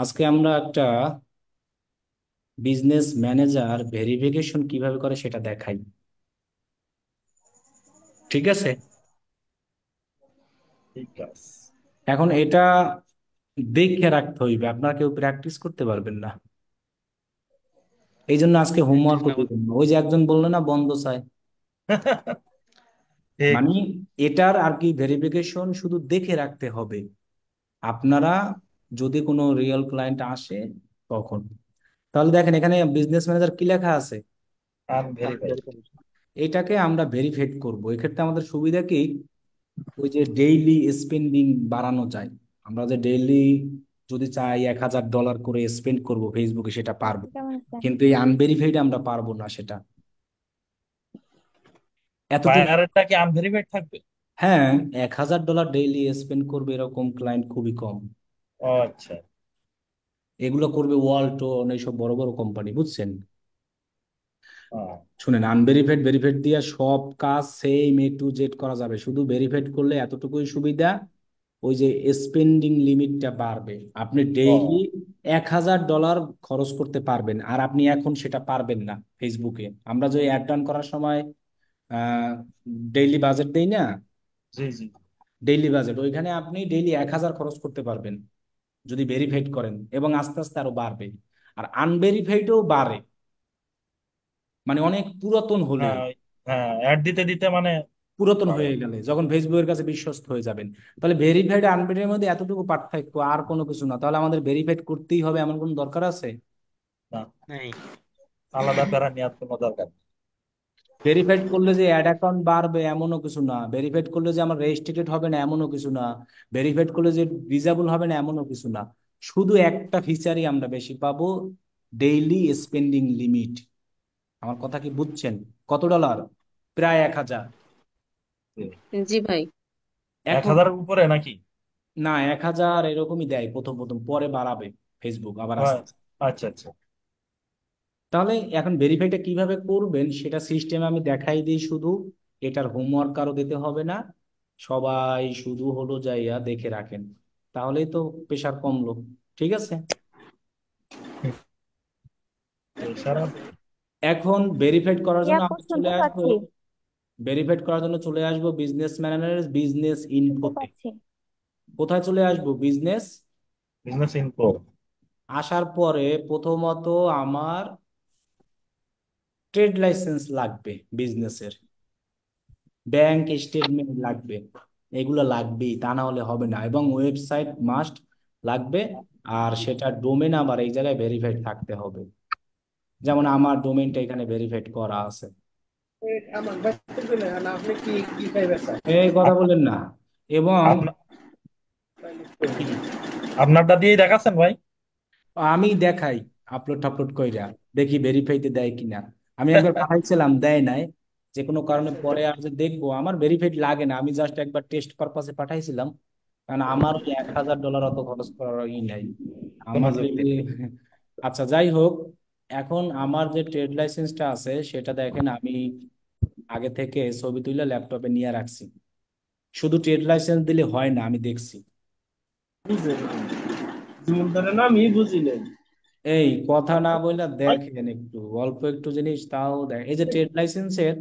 আজকে আমরা একটা বিজনেস ম্যানেজার ভেরিফিকেশন কিভাবে করে সেটা দেখাই। ঠিক আছে। ঠিক আছে। এখন এটা দেখে রাখতে হইবে, আপনারা কেউ প্র্যাকটিস করতে পারবেন না। এই জন্য আজকে প্র্যাকটিস হোমওয়ার্ক না করতে। দিবেন না। ওই যে একজন বললো না, বন্ধ চাই। ঠিক। মানে এটার আর কি ভেরিফিকেশন শুধু দেখে রাখতে হবে আপনারা, যদি কোনো রিয়েল ক্লায়েন্ট আসে তখন। তাহলে দেখেন এখানে বিজনেস ম্যানেজার কি লেখা আছে। আনভেরিফাইড। এটাকে আমরা ভেরিফাইড করব। এক্ষেত্রে আমাদের সুবিধা কি, ওই যে ডেইলি স্পেন্ডিং বাড়ানো যায়। আমরা যে ডেইলি যদি চাই $1,000 করে স্পেন্ড করব ফেসবুকে, সেটা পারবো। কেমন আছেন? কিন্তু এই আনভেরিফাইড আমরা পারবো না সেটা। এতটুকু। বায়ারেরটা কি আনভেরিফাইড থাকবে? হ্যাঁ, $1,000 ডেইলি স্পেন্ড করবে এরকম ক্লায়েন্ট খুবই কম। ও আচ্ছা। এগুলো করবে ওয়ালটন, এইসব বড় বড় কোম্পানি, বুঝছেন। হ্যাঁ। শুনেন, আনভেরিফাইড ভেরিফাইড দিয়ে সব কাজ সেম A to Z করা যাবে, শুধু ভেরিফাইড করলে এতটুকুই সুবিধা। ওই যে স্পেন্ডিং লিমিটটা বাড়বে, আপনি ডেইলি ও। $1,000 খরচ করতে পারবেন, আর আপনি এখন সেটা পারবেন না ফেসবুকে। আমরা যে অ্যাড রান করার সময় ডেইলি বাজেট দেই না, জি জি। ডেইলি বাজেট, ওইখানে আপনি ডেইলি 1,000 খরচ করতে পারবেন যদি ভেরিফাইড করেন, এবং আস্তে আস্তে আরো বাড়বে। আর আনভেরিফাইডও বাড়ে, মানে অনেক পুরাতন হলে, হ্যাঁ হ্যাঁ, অ্যাড দিতে দিতে মানে পুরাতন বাড়ে। হয়ে গেলে যখন ফেসবুকের কাছে বিশ্বস্ত হয়ে যাবেন। তাহলে ভেরিফাইড আনভেরিফাইড মধ্যে এতটুকু পার্থক্য, আর কোনো কিছু না। তাহলে আমাদের ভেরিফাইড করতেই হবে এমন কোনো দরকার আছে? না, নেই। আলাদা প্যারা নেওয়ার কোনো দরকার নেই। ভেরিফাইড করলে যে অ্যাড অ্যাকাউন্ট বাড়বে এমনও কিছু না, ভেরিফাইড করলে যে আমার রেজিস্ট্রেটেড হবে না এমনও কিছু না, ভেরিফাইড করলে যে ডিজেবল হবে না এমনও কিছু না। শুধু একটা ফিচারই আমরা বেশি পাবো, ডেইলি স্পেন্ডিং লিমিট। আমার কথা কি বুঝছেন? কত ডলার? প্রায় 1,000। জি। জি ভাই। এক এখন হাজারের উপরে নাকি? না, 1,000 এরকমই দেয় প্রথম প্রথম, পরে বাড়াবে ফেসবুক আবার হয়। আস্তে আস্তে। আচ্ছা আচ্ছা। তাহলে এখন ভেরিফাইটা কিভাবে করবেন সেটা সিস্টেমে আমি দেখাই দিই শুধু। এটার হোমওয়ার্ক কারো দিতে হবে না, সবাই শুধু হলো যাইয়া দেখে রাখেন, তাহলেই তো প্রেশার কমলো। ঠিক আছে। সারা। এখন ভেরিফাইড করার জন্য আপু আমরা চলে শুনতে আসবো, পাচ্ছি। ভেরিফাইড করার জন্য চলে আসবো বিজনেস ম্যানেজারের বিজনেস শুনতে ইনফোতে। পাচ্ছি। কোথায় চলে আসবো? বিজনেস। Business info. আসার পরে প্রথমত আমার ট্রেড লাইসেন্স লাগবে বিজনেসের, ব্যাংক স্টেটমেন্ট লাগবে। এগুলো লাগবেই, তা না হলে হবে না। এবং ওয়েবসাইট মাস্ট লাগবে। আর সেটা ডোমেন আবার এই জায়গায় ভেরিফাইড থাকতে হবে, যেমন আমার ডোমেনটা এখানে ভেরিফাইড করা আছে। এই কথা আপ- বলেন না। এবং আপনা- কি, আপনারটা দিয়েই দেখাচ্ছেন ভাই? আমি দেখাই আপলোড টাপলোড কইরা, দেখি ভেরিফাইতে দেয় কিনা। আমি একবার পাঠাইছিলাম, দেয় নাই। যে কোনো কারণে পরে আর যে দেখবো, আমার ভেরিফাইড লাগে না, আমি জাস্ট একবার টেস্ট পারপাসে পাঠাইছিলাম। কারণ আমার ওই $1,000 অত খরচ করার ই নাই কোনো আমার যুক্তি যদি। নেই। আচ্ছা, যাই হোক। এখন আমার যে ট্রেড লাইসেন্সটা আছে সেটা দেখেন, আমি আগে থেকে ছবি তুলে ল্যাপটপে নিয়ে রাখছি। শুধু ট্রেড লাইসেন্স দিলে হয় না, আমি দেখছি। যেমন ধরেন আমি বুঝি নাই। এই কথা না বললে ভাই। দেখেন, একটু অল্প একটু জিনিস তাও দেখ। এই যে ট্রেড লাইসেন্সের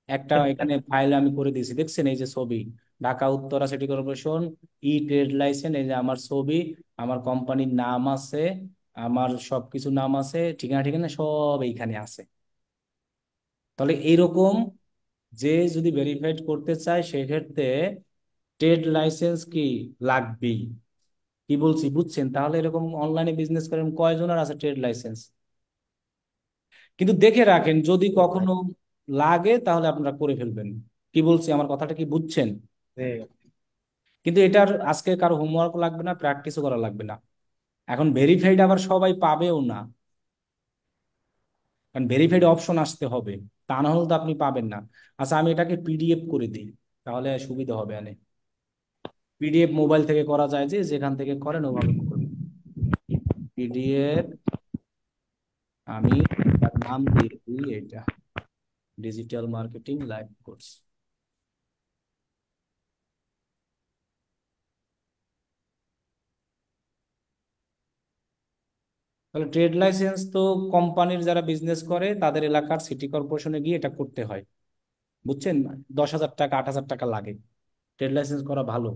একটা এখানে ফাইল আমি করে দিয়েছি, দেখছেন? এই যে ছবি, ঢাকা উত্তরা সিটি কর্পোরেশন, ই ট্রেড লাইসেন্স, এই যে আমার ছবি, আমার কোম্পানির নাম আছে, আমার সবকিছু নাম আছে, ঠিকানা ঠিকানা সব এইখানে আছে। তাহলে এইরকম, যে যদি ভেরিফাইড করতে চায় সেক্ষেত্রে ট্রেড লাইসেন্স কি লাগবেই। কি বলছি বুঝছেন? তাহলে এরকম অনলাইনে বিজনেস করেন কয়জনের আছে ট্রেড লাইসেন্স? কিন্তু দেখে রাখেন, যদি কখনো লাগে তাহলে আপনারা করে ফেলবেন। কি বলছি, আমার কথাটা কি বুঝছেন? জি। কিন্তু এটার আজকে কারো হোমওয়ার্ক লাগবে না, প্র্যাকটিসও করা লাগবে না। এখন ভেরিফাইড আবার সবাই পাবেও না, কারণ ভেরিফাইড অপশন আসতে হবে, তা না হলে তো আপনি পাবেন না। আচ্ছা, আমি এটাকে পিডিএফ করে দিই, তাহলে সুবিধা হবে। অনেক পিডিএফ মোবাইল থেকে করা যায়, যে যেখান থেকে করেন ওভাবে করবেন। পিডিএফ, আমি তার নাম দিয়ে দিই এটা, ডিজিটাল মার্কেটিং লাইভ কোর্স। তাহলে ট্রেড লাইসেন্স তো কোম্পানির যারা বিজনেস করে তাদের এলাকার সিটি কর্পোরেশনে গিয়ে এটা করতে হয়, বুঝছেন? 10,000 টাকা 8,000 টাকা লাগে, ট্রেড লাইসেন্স করা ভালো।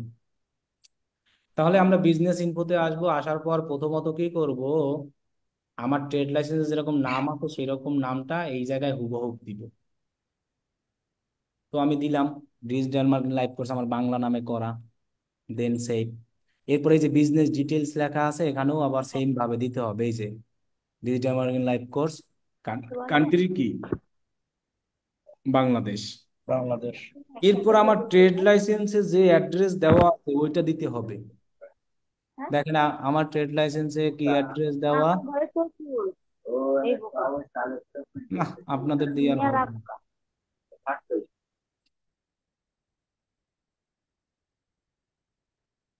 তাহলে আমরা বিজনেস ইনফোতে আসবো, আসার পর প্রথমত কি করব, আমার ট্রেড লাইসেন্সে যেরকম নাম আছে সেরকম নামটা এই জায়গায় হুবহু দিব। তো আমি দিলাম ডিজিটাল মার্কেটিং লাইভ কোর্স আমার বাংলা নামে করা, দেন সেভ। এরপরে এই যে বিজনেস ডিটেলস লেখা আছে এখানেও আবার সেম ভাবে দিতে হবে, এই যে digital marketing live course, country কি, বাংলাদেশ। বাংলাদেশ। এরপর আমার ট্রেড লাইসেন্সে যে অ্যাড্রেস দেওয়া আছে ওইটা দিতে হবে। দেখেন আমার ট্রেড লাইসেন্সে কি অ্যাড্রেস দেওয়া, না আপনাদের দিয়ে আর হবে না,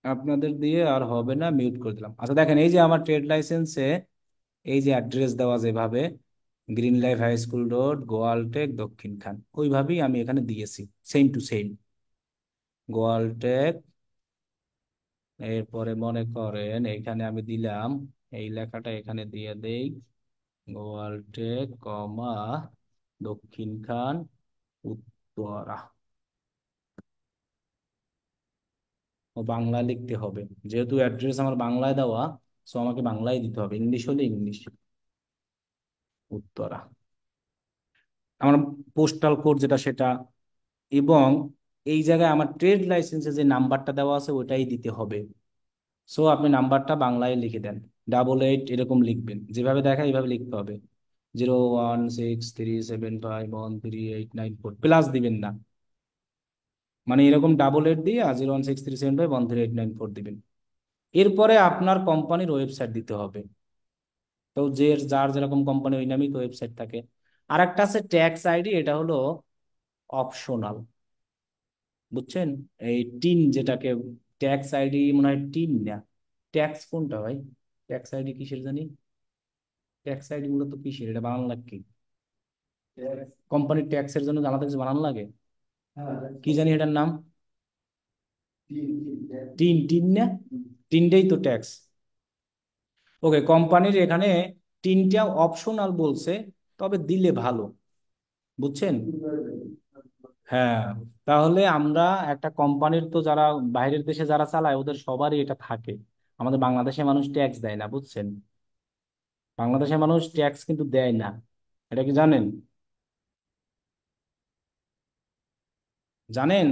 আপনাদের দিয়ে আর হবে না, মিউট করে দিলাম। আচ্ছা দেখেন এই যে আমার ট্রেড লাইসেন্সে এই যে অ্যাড্রেস দেওয়া যেভাবে, green life high school road Goaltek Dakshinkhan, ওইভাবেই আমি এখানে দিয়েছি, সেম টু সেম গোয়ালটেক। এরপরে মনে করেন এইখানে আমি দিলাম, এই লেখাটা এখানে দিয়ে দেই, গোয়ালটেক কমা দক্ষিণখান উত্তরা। ও বাংলা লিখতে হবে, যেহেতু অ্যাড্রেস আমার বাংলায় দেওয়া, সো আমাকে বাংলায় দিতে হবে, ইংলিশ হলে ইংলিশ, উত্তরা আমার পোস্টাল কোড যেটা সেটা। এবং এই জায়গায় আমার ট্রেড লাইসেন্সে যে নাম্বারটা দেওয়া আছে ওটাই দিতে হবে। সো আপনি নাম্বারটা বাংলায় লিখে দেন, 88 এরকম লিখবেন, যেভাবে দেখা এইভাবে লিখতে হবে, 01637513894, প্লাস দিবেন না, মানে এরকম 88 দিয়ে 01637513894 দিবেন। এরপরে আপনার কোম্পানির ওয়েবসাইট দিতে হবে। তো যে যার যেরকম কোম্পানি ওই নামই তো ওয়েবসাইট থাকে। আর একটা আছে ট্যাক্স আইডি, এটা হলো অপশনাল, বুঝছেন? এই টিন যেটাকে ট্যাক্স আইডি মনে হয় টিন না, ট্যাক্স কোনটা ভাই, ট্যাক্স আইডি কিসের জানি, ট্যাক্স আইডি মূলত কিসের, এটা বানান লাগে কি, কোম্পানির ট্যাক্সের জন্য আমাদের কিছু বানান লাগে, কি জানি এটার নাম, টিন, টিন না, টিনটাই তো ট্যাক্স। ওকে, কোম্পানির এখানে টিনটা অপশনাল বলছে, তবে দিলে ভালো, বুঝছেন? হ্যাঁ, তাহলে আমরা একটা কোম্পানির তো যারা বাইরের দেশে যারা চালায় ওদের সবারই এটা থাকে, আমাদের বাংলাদেশের মানুষ ট্যাক্স দেয় না, বুঝছেন? বাংলাদেশের মানুষ ট্যাক্স কিন্তু দেয় না, এটা কি জানেন? জানেন?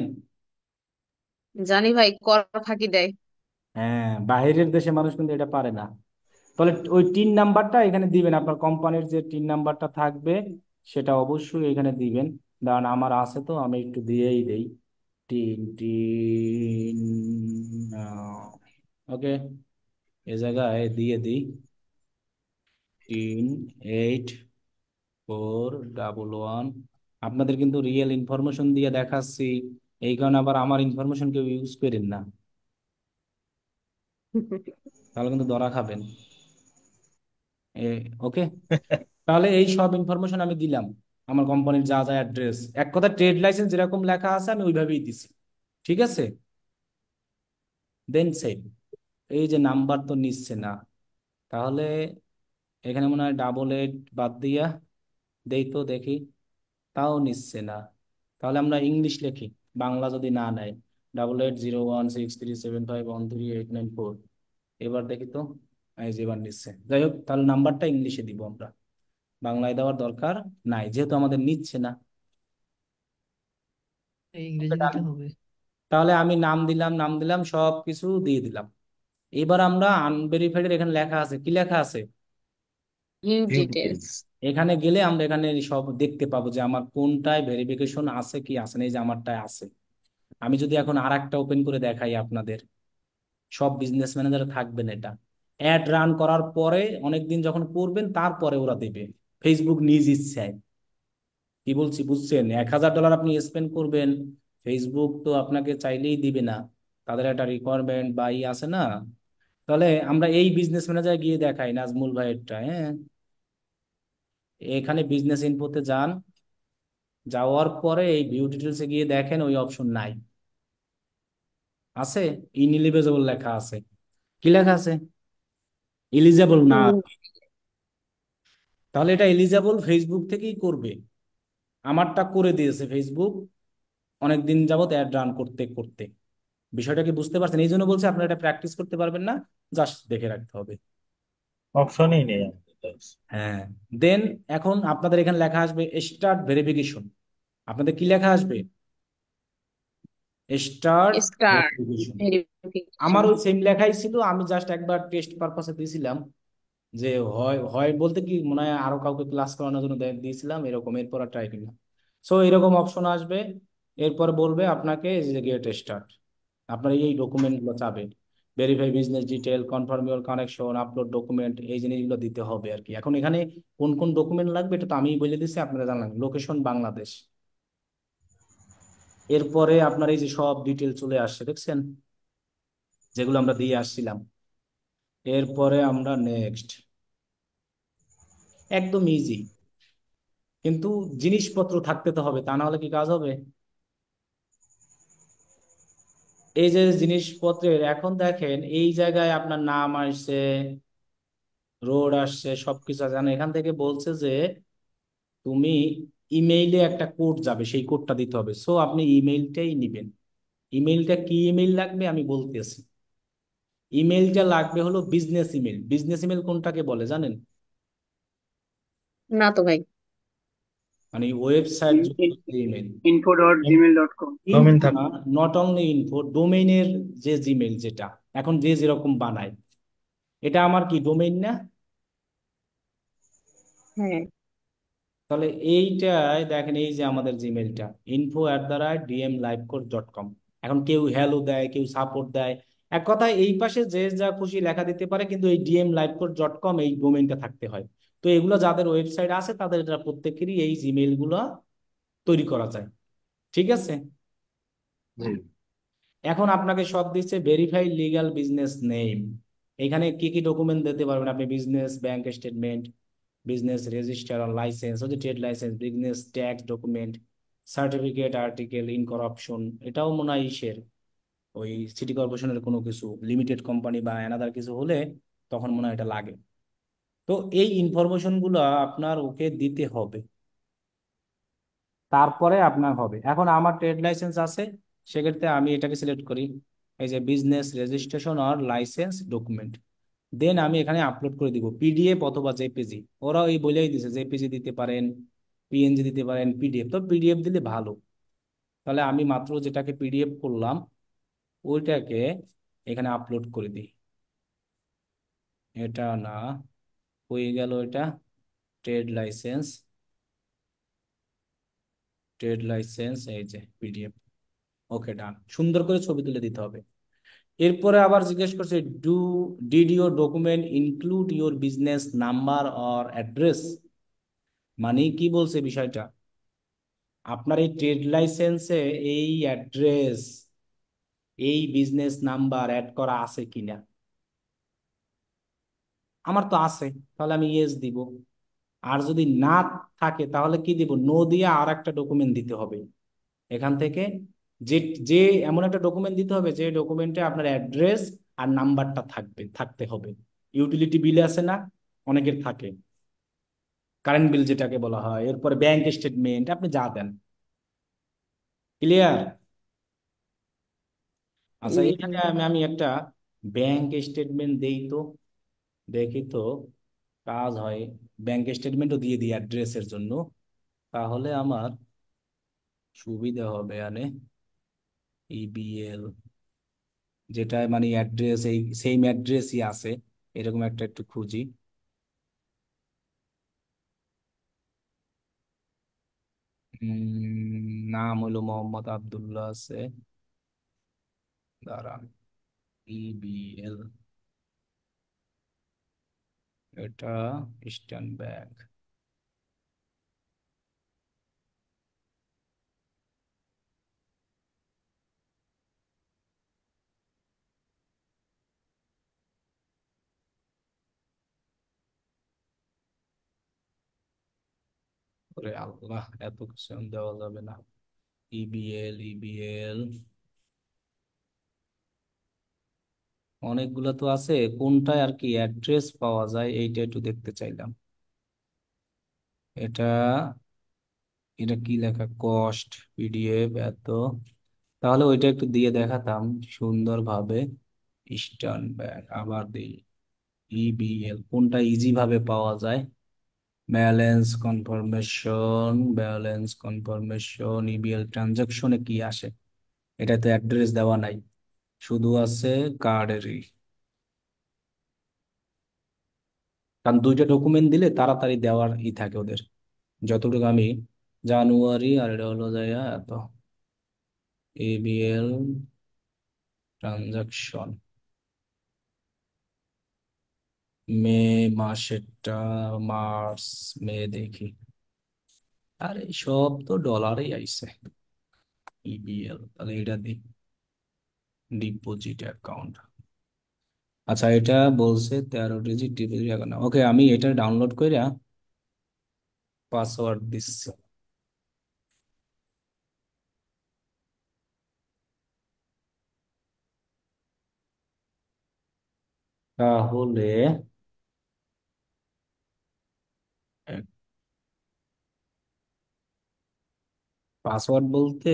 জানি ভাই, কর ফাঁকি দেয়। হ্যাঁ, বাইরের দেশে মানুষ কিন্তু এটা পারে না। তাহলে ওই টিন নাম্বারটা এখানে দিবেন, আপনার কোম্পানির যে টিন নাম্বারটা থাকবে সেটা অবশ্যই এখানে দিবেন। দাঁড়ান আমার আছে তো, আমি একটু দিয়েই দেই, টিন টিন, ওকে, এ জায়গায় দিয়ে দিই 3841। আপনাদের কিন্তু রিয়েল ইনফরমেশন দিয়ে দেখাচ্ছি, এই কারণে আবার আমার ইনফরমেশন কেউ ইউজ করেন না, তাহলে কিন্তু ধরা খাবেন। ওকে, তাহলে এই সব ইনফরমেশন আমি দিলাম, আমার কোম্পানির যা যা অ্যাড্রেস, এক কথা ট্রেড লাইসেন্স যেরকম লেখা আছে আমি ওইভাবেই দিছি, ঠিক আছে? দেন সেভ। এই যে নাম্বার তো নিচ্ছে না, তাহলে এখানে মনে হয় 88 বাদ দিয়া দেই তো দেখি, তাও নিচ্ছে না। তাহলে আমরা ইংলিশ লিখি, বাংলা যদি না নেয়, 880163751389 এবার দেখি তো, এই যে এবার নিচ্ছে। যাই হোক, তাহলে নাম্বারটা ইংলিশে দিব আমরা, বাংলায় দেওয়ার দরকার নাই যেহেতু আমাদের নিচ্ছে না। এই ওকে, ইংরেজি ডান। দিলে হবে। তাহলে আমি নাম দিলাম সব কিছু দিয়ে দিলাম। এবার আমরা আনভেরিফাইড এখানে লেখা আছে, কি লেখা আছে, ভিউ ভিউ ডিটেলস। ডিটেইলস। এখানে গেলে আমরা এখানে সব দেখতে পাবো যে আমার কোনটায় ভেরিফিকেশন আছে কি আছে না, এই যে আমারটায় আছে। আমি যদি এখন আর একটা ওপেন করে দেখাই আপনাদের, সব বিজনেস ম্যানেজার থাকবেন এটা, অ্যাড রান করার পরে অনেকদিন যখন করবেন তারপরে ওরা দেবে, ফেসবুক নিজ ইচ্ছায়। কি বলছি বুঝছেন? $1,000 আপনি স্পেন্ড করবেন, ফেসবুক তো আপনাকে চাইলেই দিবে না, তাদের একটা রিকোয়ারমেন্ট বা ই আছে না। তাহলে আমরা এই বিজনেস ম্যানেজার গিয়ে দেখাই নাজমুল ভাইয়েরটা, হ্যাঁ, এখানে বিজনেস ইনফোতে যান, যাওয়ার পরে এই ভিউ ডিটেলসে গিয়ে দেখেন ওই অপশন নাই, আছে ইনএলিজিবল লেখা আছে, কি লেখা আছে, এলিজেবল না, তাহলে এটা এলিজেবল ফেসবুক থেকেই করবে। আমারটা করে দিয়েছে ফেসবুক অনেকদিন যাবত অ্যাড রান করতে করতে। বিষয়টা কি বুঝতে পারছেন? এই জন্য বলছি আপনারা এটা প্র্যাকটিস করতে পারবেন না, জাস্ট দেখে রাখতে হবে। অপশনই নেই আমাদের। হ্যাঁ। দেন এখন আপনাদের এখানে লেখা আসবে স্টার্ট ভেরিফিকেশন। আপনাদের কি লেখা আসবে? Start star verification. ভেরিফিকেশন। আমার ওই সেম লেখাই ছিল, আমি জাস্ট একবার টেস্ট পারপাসে দিয়েছিলাম যে হয় হয় বলতে কি মনে হয় আরো কাউকে ক্লাস করানোর জন্য দিয়েছিলাম এরকম, এরপর আর ট্রাই করি না। সো এরকম অপশন আসবে, এরপর বলবে আপনাকে যে গেট স্টার্ট। আপনার এই ডকুমেন্ট গুলো চাবে, verify business detail, confirm your connection, upload document, এই জিনিসগুলো দিতে হবে আর কি। এখন এখানে কোন কোন ডকুমেন্ট লাগবে এটা তো আমি বলে দিচ্ছি, আপনারা জানলেন। লোকেশন বাংলাদেশ। এরপরে আপনার এই যে সব ডিটেল চলে আসছে দেখছেন, যেগুলো আমরা দিয়ে আসছিলাম। এরপরে আমরা নেক্সট, একদম ইজি। কিন্তু জিনিসপত্র থাকতে তো হবে, তা না হলে কি কাজ হবে? এই যে জিনিসপত্রের এখন দেখেন এই জায়গায় আপনার নাম আসছে, রোড আসছে, সবকিছু আছে। এখন এখান থেকে বলছে যে তুমি ইমেইলে একটা কোড যাবে, সেই কোডটা দিতে হবে। সো আপনি ইমেইলটাই নিবেন। ইমেইলটা কি ইমেইল লাগবে আমি বলতেছি। ইমেইলটা লাগবে হলো বিজনেস ইমেইল। বিজনেস ইমেইল কোনটাকে বলে জানেন? না তো ভাই। মানে ওয়েবসাইট যুক্ত ইমেইল। info.gmail.com। ডোমেন ইনফো না, থাকবে। নট অনলি ইনফো, ডোমেইনের যে জিমেইল যেটা এখন যে যেরকম বানায়, এটা আমার কি ডোমেইন না? হ্যাঁ। তাহলে এইটাই দেখেন, এই যে আমাদের জিমেইলটা info@dmlifecoach.com। এখন কেউ হ্যালো দেয়, কেউ সাপোর্ট দেয়, এক কথায় এই পাশে যে যা খুশি লেখা দিতে পারে, কিন্তু এই dmlifecoach.com এই ডোমেইনটা থাকতে হয়। তো এগুলো যাদের ওয়েবসাইট আছে তাদের এটা প্রত্যেকেরই এই জিমেইল গুলো তৈরি করা যায়। ঠিক আছে। জি। এখন আপনাকে সব দিচ্ছে ভেরিফাই লিগ্যাল বিজনেস নেম। এখানে কি কি ডকুমেন্ট দিতে পারবেন আপনি? Business bank statement, business register আর লাইসেন্স, ওই যে trade license, business tax document, certificate, article in corruption. এটাও মনে হয় ইসের ওই সিটি কর্পোরেশনের কোনো কিছু লিমিটেড কোম্পানি বা অ্যানাদার কিছু হলে তখন মনে হয় এটা লাগে। তো এই ইনফরমেশন গুলো আপনার ওকে দিতে হবে, তারপরে আপনার হবে। এখন আমার ট্রেড লাইসেন্স আছে, সেক্ষেত্রে আমি এটাকে সিলেক্ট করি, এই যে বিজনেস রেজিস্ট্রেশন আর লাইসেন্স ডকুমেন্ট। দেন আমি এখানে আপলোড করে দিব পিডিএফ অথবা জেপিজি। ওরা ওই বলেই দিছে জেপিজি দিতে পারেন, পিএনজি দিতে পারেন, পিডিএফ। তো পিডিএফ দিলে ভালো। তাহলে আমি মাত্র যেটাকে পিডিএফ করলাম ওইটাকে এখানে আপলোড করে দিই। এটা না, হয়ে গেল এটা। ট্রেড লাইসেন্স, ট্রেড লাইসেন্স, এই যে পিডিএফ। ওকে ডান। সুন্দর করে ছবি তুলে দিতে হবে। এরপরে আবার জিজ্ঞেস করছে do did your document include your business number or address. মানে কি বলছে বিষয়টা, আপনার এই ট্রেড লাইসেন্সে এই অ্যাড্রেস, এই বিজনেস নাম্বার অ্যাড করা আছে কিনা? আমার তো আছে, তাহলে আমি ইয়েস দিব। আর যদি না থাকে তাহলে কি দিব? নো দিয়ে আর একটা ডকুমেন্ট দিতে হবে এখান থেকে। যে যে এমন একটা ডকুমেন্ট দিতে হবে যে ডকুমেন্টে আপনার অ্যাড্রেস আর নাম্বারটা থাকতে হবে। ইউটিলিটি বিল আছে না, অনেকের থাকে, কারেন্ট বিল যেটাকে বলা হয়, এরপরে ব্যাংক স্টেটমেন্ট, আপনি যা দেন। ক্লিয়ার? আচ্ছা এখানে আমি আমি একটা ব্যাংক স্টেটমেন্ট দেই তো, দেখি তো কাজ হয়। ব্যাংক স্টেটমেন্টও দিয়ে দিই অ্যাড্রেসের জন্য, তাহলে আমার সুবিধা হবে। আনে ইবিএল, যেটা মানে অ্যাড্রেস এই সেম অ্যাড্রেসই আছে, এরকম একটা একটু খুঁজি। নাম হলো মোহাম্মদ আব্দুল্লাহ আছে, দাঁড়ান। ইবিএল, এটা ইস্টার্ন ব্যাংক। ওরে আল্লাহ, এত কিছু দেওয়া যাবে না। ইবিএল, ইবিএল অনেকগুলো তো আছে, কোনটায় আর কি অ্যাড্রেস পাওয়া যায় এইটা একটু দেখতে চাইলাম। এটা এটা কি লেখা, কস্ট পিডিএফ এত, তাহলে ওইটা একটু দিয়ে দেখাতাম সুন্দরভাবে। ইস্টার্ন ব্যাংক আবার দিই, ইবিএল কোনটা ইজি ভাবে পাওয়া যায়। ব্যালেন্স কনফার্মেশন ইবিএল ট্রানজাকশনে কি আসে, এটা তো অ্যাড্রেস দেওয়া নাই, শুধু আছে কার্ডেরই। কারণ দুইটা ডকুমেন্ট দিলে তাড়াতাড়ি দেওয়ার থাকে ওদের। যতটুকু আমি জানুয়ারি, আর এটা হলো যাইয়া এত, এবিএল ট্রানজাকশন মে মাসেরটা, মার্চ মে দেখি, আরে সব তো ডলারেই আইছে। ইবিএল তাহলে এটা দিই, ডিপোজিট অ্যাকাউন্ট। আচ্ছা এটা বলছে 13 ডিজিট ডিপোজিট অ্যাকাউন্ট, ওকে আমি এটা ডাউনলোড করে পাসওয়ার্ড দিচ্ছি। তাহলে পাসওয়ার্ড বলতে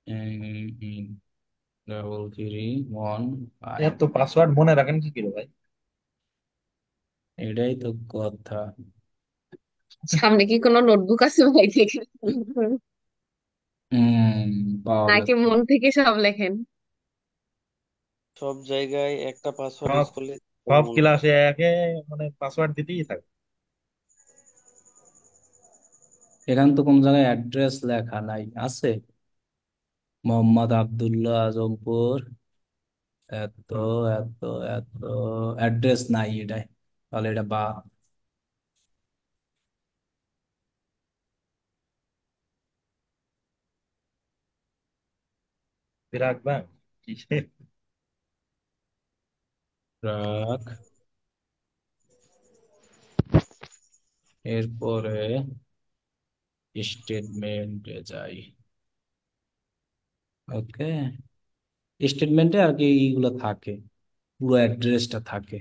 3315, এত পাসওয়ার্ড মনে রাখেন কি করে ভাই? এটাই তো কথা। সামনে কি কোনো নোটবুক আছে ভাই দেখে? হম, পাওয়া নাকি গেছে। মন থেকে সব লেখেন? সব জায়গায় একটা পাসওয়ার্ড সব ইউজ করলে সব মনে থাকে। ক্লাসে একে মানে পাসওয়ার্ড দিতেই থাকে। এখানে তো কোন জায়গায় অ্যাড্রেস লেখা নাই, আছে মোহাম্মদ আব্দুল্লাহ আজমপুর এত এত এত, অ্যাড্রেস নাই এটাই, তাহলে এটা বা। রাখবেন কি? রাখ, এরপরে স্টেটমেন্টে যাই। ওকে, স্টেটমেন্টে আর কি এইগুলো থাকে, পুরো অ্যাড্রেসটা থাকে।